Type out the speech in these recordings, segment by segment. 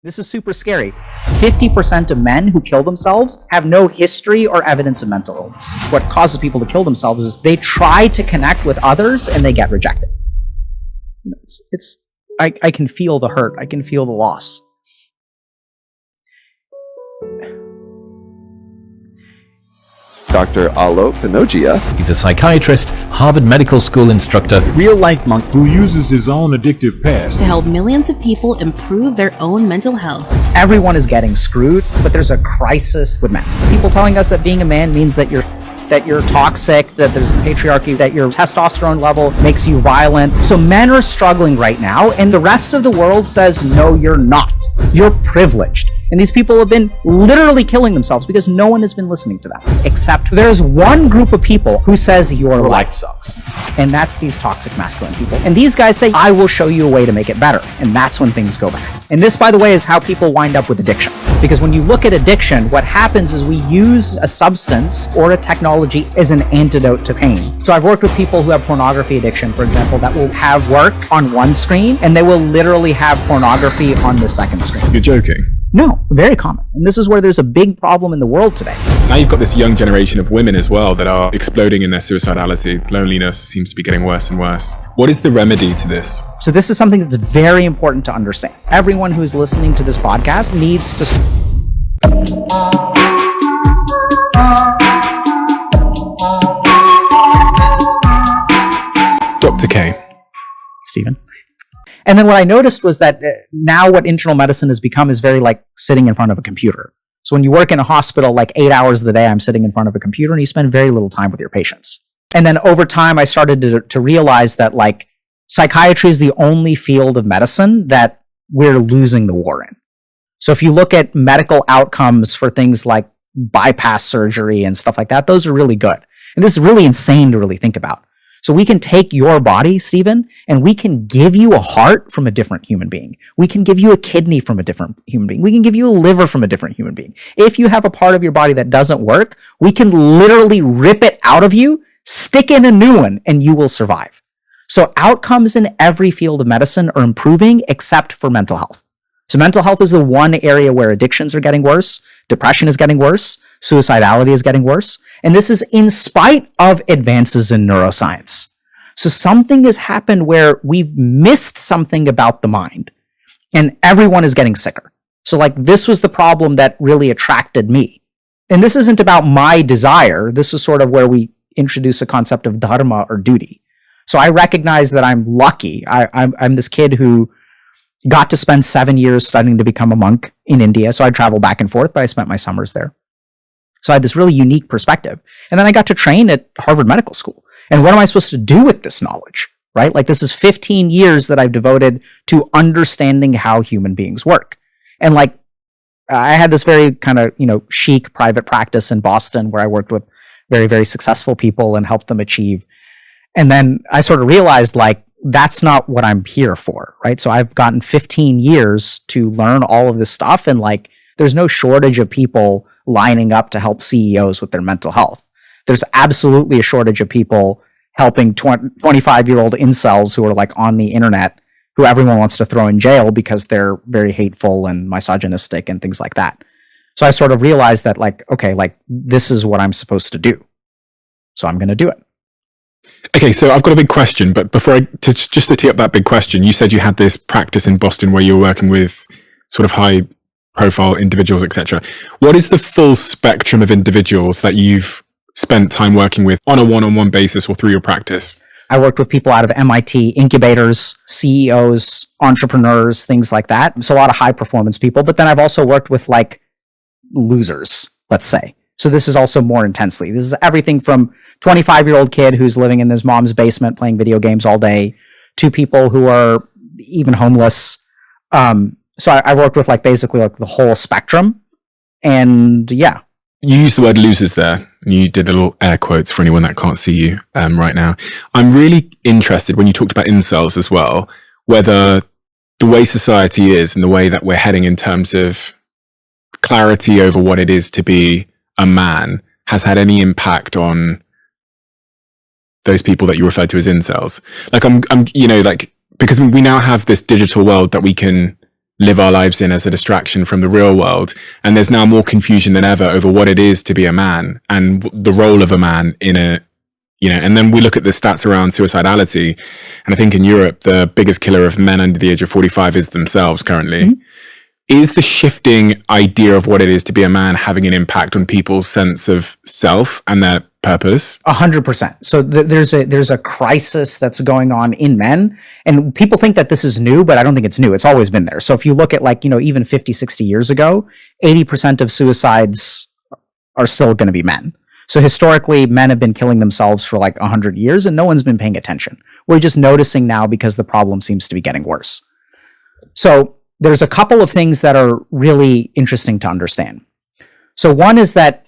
This is super scary. 50% of men who kill themselves have no history or evidence of mental illness. What causes people to kill themselves is they try to connect with others and they get rejected. You know, I can feel the hurt. I can feel the loss. Dr. Alo Pinogia. He's a psychiatrist, Harvard Medical School instructor, real-life monk who uses his own addictive past to help millions of people improve their own mental health. Everyone is getting screwed, but there's a crisis with men. People telling us that being a man means that you're toxic, that there's a patriarchy, that your testosterone level makes you violent. So men are struggling right now, and the rest of the world says, no, you're not. You're privileged. And these people have been literally killing themselves because no one has been listening to them. Except there's one group of people who says your life sucks. And that's these toxic masculine people. And these guys say, I will show you a way to make it better. And that's when things go bad. And this, by the way, is how people wind up with addiction. Because when you look at addiction, what happens is we use a substance or a technology as an antidote to pain. So I've worked with people who have pornography addiction, for example, that will have work on one screen and they will literally have pornography on the second screen. You're joking? No, very common. And this is where there's a big problem in the world today. Now you've got this young generation of women as well that are exploding in their suicidality. Loneliness seems to be getting worse and worse. What is the remedy to this? So this is something that's very important to understand. Everyone who's listening to this podcast needs to... Dr. K. Stephen. And then what I noticed was that now what internal medicine has become is very like sitting in front of a computer. So when you work in a hospital, like 8 hours of the day, I'm sitting in front of a computer and you spend very little time with your patients. And then over time, I started to realize that like psychiatry is the only field of medicine that we're losing the war in. So if you look at medical outcomes for things like bypass surgery and stuff like that, those are really good. And this is really insane to really think about. So we can take your body, Stephen, and we can give you a heart from a different human being. We can give you a kidney from a different human being. We can give you a liver from a different human being. If you have a part of your body that doesn't work, we can literally rip it out of you, stick in a new one, and you will survive. So outcomes in every field of medicine are improving except for mental health. So mental health is the one area where addictions are getting worse, depression is getting worse, suicidality is getting worse, and this is in spite of advances in neuroscience. So something has happened where we've missed something about the mind, and everyone is getting sicker. So like this was the problem that really attracted me. And this isn't about my desire, this is sort of where we introduce a concept of dharma or duty. So I recognize that I'm lucky. I'm this kid who got to spend 7 years studying to become a monk in India. So I travel back and forth, but I spent my summers there. So I had this really unique perspective. And then I got to train at Harvard Medical School. And what am I supposed to do with this knowledge, right? Like this is 15 years that I've devoted to understanding how human beings work. And like, I had this very kind of, chic private practice in Boston where I worked with very, very successful people and helped them achieve. And then I sort of realized like, that's not what I'm here for, right? So I've gotten 15 years to learn all of this stuff. And like, there's no shortage of people lining up to help CEOs with their mental health. There's absolutely a shortage of people helping 25-year-old incels who are like on the internet, who everyone wants to throw in jail because they're very hateful and misogynistic and things like that. So I sort of realized that like, okay, like this is what I'm supposed to do. So I'm going to do it. Okay, so I've got a big question, but before just to tee up that big question, you said you had this practice in Boston where you were working with sort of high-profile individuals, etc. What is the full spectrum of individuals that you've spent time working with on a one-on-one basis or through your practice? I worked with people out of MIT, incubators, CEOs, entrepreneurs, things like that. So a lot of high-performance people, but then I've also worked with like losers, let's say. So this is also more intensely. This is everything from 25-year-old kid who's living in his mom's basement playing video games all day to people who are even homeless. So I worked with like basically like the whole spectrum. And yeah. You used the word losers there. You did little air quotes for anyone that can't see you right now. I'm really interested when you talked about incels as well, whether the way society is and the way that we're heading in terms of clarity over what it is to be a man has had any impact on those people that you referred to as incels. Like I'm, like, because we now have this digital world that we can live our lives in as a distraction from the real world. And there's now more confusion than ever over what it is to be a man and the role of a man in a, and then we look at the stats around suicidality. And I think in Europe, the biggest killer of men under the age of 45 is themselves currently. Mm-hmm. Is the shifting idea of what it is to be a man having an impact on people's sense of self and their purpose? 100%. So there's a crisis that's going on in men, and people think that this is new, but I don't think it's new. It's always been there. So if you look at even 50, 60 years ago, 80% of suicides are still going to be men. So historically, men have been killing themselves for 100 years, and no one's been paying attention. We're just noticing now because the problem seems to be getting worse. So there's a couple of things that are really interesting to understand. So one is that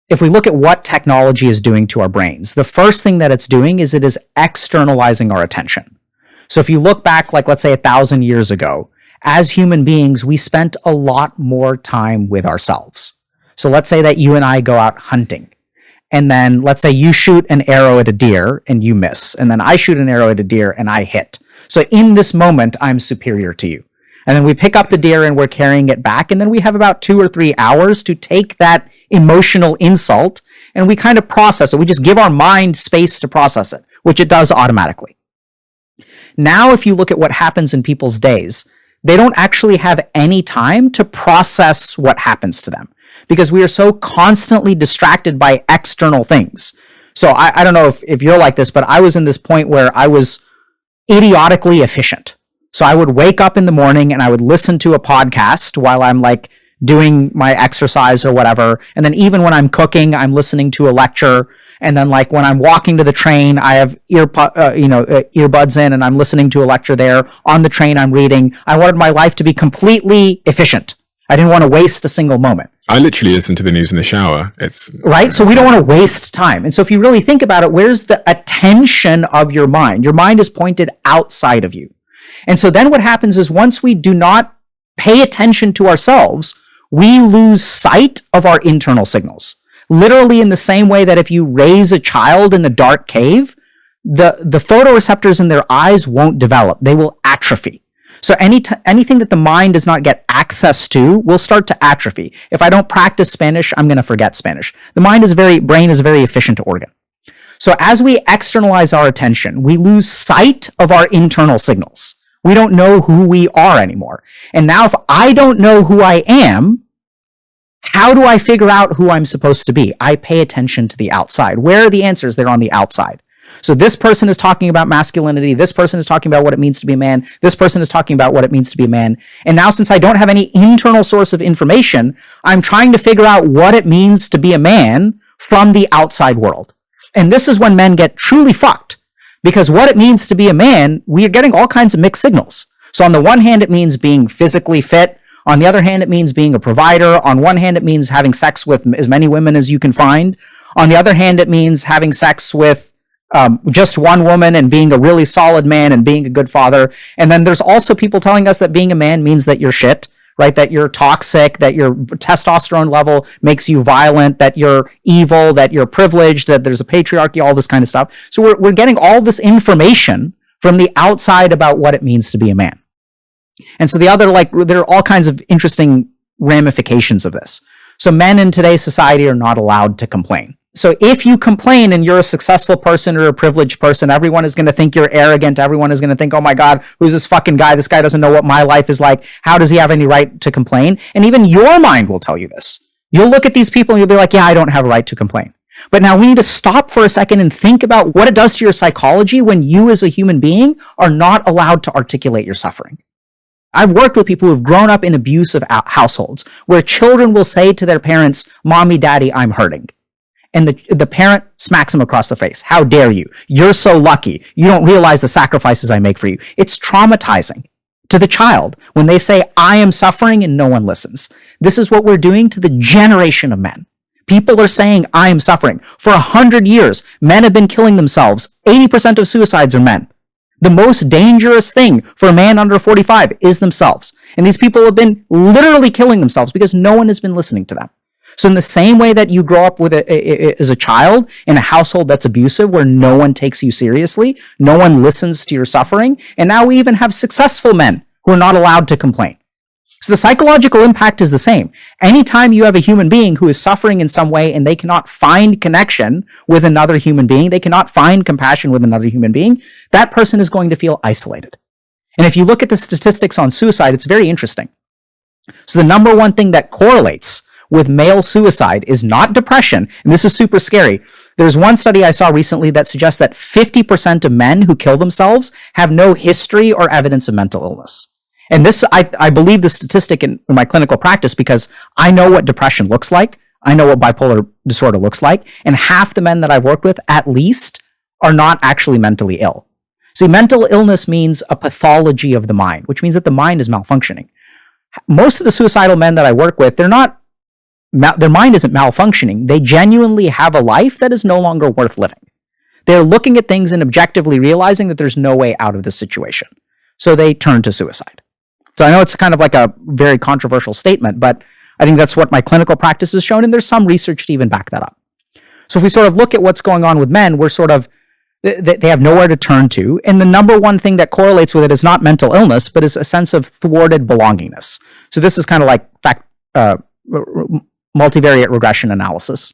if we look at what technology is doing to our brains, the first thing that it's doing is it is externalizing our attention. So if you look back, let's say 1,000 years ago, as human beings, we spent a lot more time with ourselves. So let's say that you and I go out hunting. And then let's say you shoot an arrow at a deer and you miss. And then I shoot an arrow at a deer and I hit. So in this moment, I'm superior to you. And then we pick up the deer and we're carrying it back. And then we have about 2 or 3 hours to take that emotional insult and we kind of process it. We just give our mind space to process it, which it does automatically. Now, if you look at what happens in people's days, they don't actually have any time to process what happens to them because we are so constantly distracted by external things. So I don't know if you're like this, but I was in this point where I was idiotically efficient. So I would wake up in the morning and I would listen to a podcast while I'm doing my exercise or whatever. And then even when I'm cooking, I'm listening to a lecture. And then when I'm walking to the train, I have earbuds in and I'm listening to a lecture there. On the train, I'm reading. I wanted my life to be completely efficient. I didn't want to waste a single moment. I literally listen to the news in the shower. It's right. So we don't want to waste time. And so if you really think about it, where's the attention of your mind? Your mind is pointed outside of you. And so then what happens is once we do not pay attention to ourselves, we lose sight of our internal signals. Literally in the same way that if you raise a child in a dark cave, the photoreceptors in their eyes won't develop. They will atrophy. So anything that the mind does not get access to will start to atrophy. If I don't practice Spanish, I'm going to forget Spanish. The brain is a very efficient organ. So as we externalize our attention, we lose sight of our internal signals. We don't know who we are anymore. And now if I don't know who I am, how do I figure out who I'm supposed to be? I pay attention to the outside. Where are the answers? They're on the outside. So this person is talking about masculinity. This person is talking about what it means to be a man. This person is talking about what it means to be a man. And now since I don't have any internal source of information, I'm trying to figure out what it means to be a man from the outside world. And this is when men get truly fucked. Because what it means to be a man, we are getting all kinds of mixed signals. So on the one hand, it means being physically fit. On the other hand, it means being a provider. On one hand, it means having sex with as many women as you can find. On the other hand, it means having sex with just one woman and being a really solid man and being a good father. And then there's also people telling us that being a man means that you're shit, right? That you're toxic, that your testosterone level makes you violent, that you're evil, that you're privileged, that there's a patriarchy, all this kind of stuff. So we're getting all this information from the outside about what it means to be a man. And so there are all kinds of interesting ramifications of this. So men in today's society are not allowed to complain. So if you complain and you're a successful person or a privileged person, everyone is going to think you're arrogant. Everyone is going to think, oh my God, who's this fucking guy? This guy doesn't know what my life is like. How does he have any right to complain? And even your mind will tell you this. You'll look at these people and you'll be like, yeah, I don't have a right to complain. But now we need to stop for a second and think about what it does to your psychology when you as a human being are not allowed to articulate your suffering. I've worked with people who have grown up in abusive households where children will say to their parents, Mommy, Daddy, I'm hurting. And the parent smacks him across the face. How dare you? You're so lucky. You don't realize the sacrifices I make for you. It's traumatizing to the child when they say, I am suffering and no one listens. This is what we're doing to the generation of men. People are saying, I am suffering. For 100 years, men have been killing themselves. 80% of suicides are men. The most dangerous thing for a man under 45 is themselves. And these people have been literally killing themselves because no one has been listening to them. So in the same way that you grow up with as a child in a household that's abusive, where no one takes you seriously, no one listens to your suffering, and now we even have successful men who are not allowed to complain. So the psychological impact is the same. Anytime you have a human being who is suffering in some way and they cannot find connection with another human being, they cannot find compassion with another human being, that person is going to feel isolated. And if you look at the statistics on suicide, it's very interesting. So the number one thing that correlates with male suicide is not depression, and this is super scary. There's one study I saw recently that suggests that 50% of men who kill themselves have no history or evidence of mental illness. And this, I believe the statistic in my clinical practice because I know what depression looks like. I know what bipolar disorder looks like. And half the men that I've worked with, at least, are not actually mentally ill. See, mental illness means a pathology of the mind, which means that the mind is malfunctioning. Most of the suicidal men that I work with, their mind isn't malfunctioning. They genuinely have a life that is no longer worth living. They're looking at things and objectively realizing that there's no way out of this situation. So they turn to suicide. So I know it's kind of like a very controversial statement, but I think that's what my clinical practice has shown, and there's some research to even back that up. So if we sort of look at what's going on with men, we're sort of, they have nowhere to turn to, and the number one thing that correlates with it is not mental illness, but is a sense of thwarted belongingness. So this is kind of like multivariate regression analysis.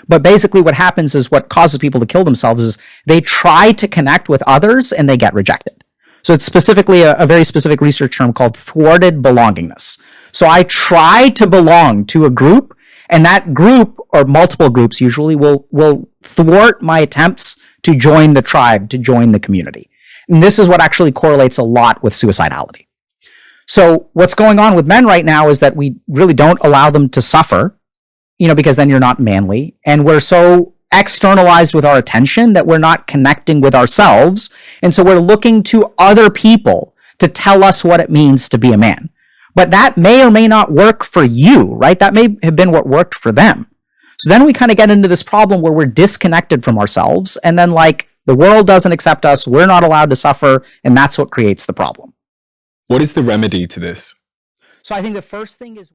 But basically what happens is what causes people to kill themselves is they try to connect with others and they get rejected. So it's specifically a very specific research term called thwarted belongingness. So I try to belong to a group, and that group, or multiple groups usually, will thwart my attempts to join the tribe, to join the community. And this is what actually correlates a lot with suicidality. So what's going on with men right now is that we really don't allow them to suffer, because then you're not manly, and we're so externalized with our attention that we're not connecting with ourselves. And so we're looking to other people to tell us what it means to be a man. But that may or may not work for you, right? That may have been what worked for them. So then we kind of get into this problem where we're disconnected from ourselves. And then the world doesn't accept us. We're not allowed to suffer. And that's what creates the problem. What is the remedy to this? So I think the first thing is...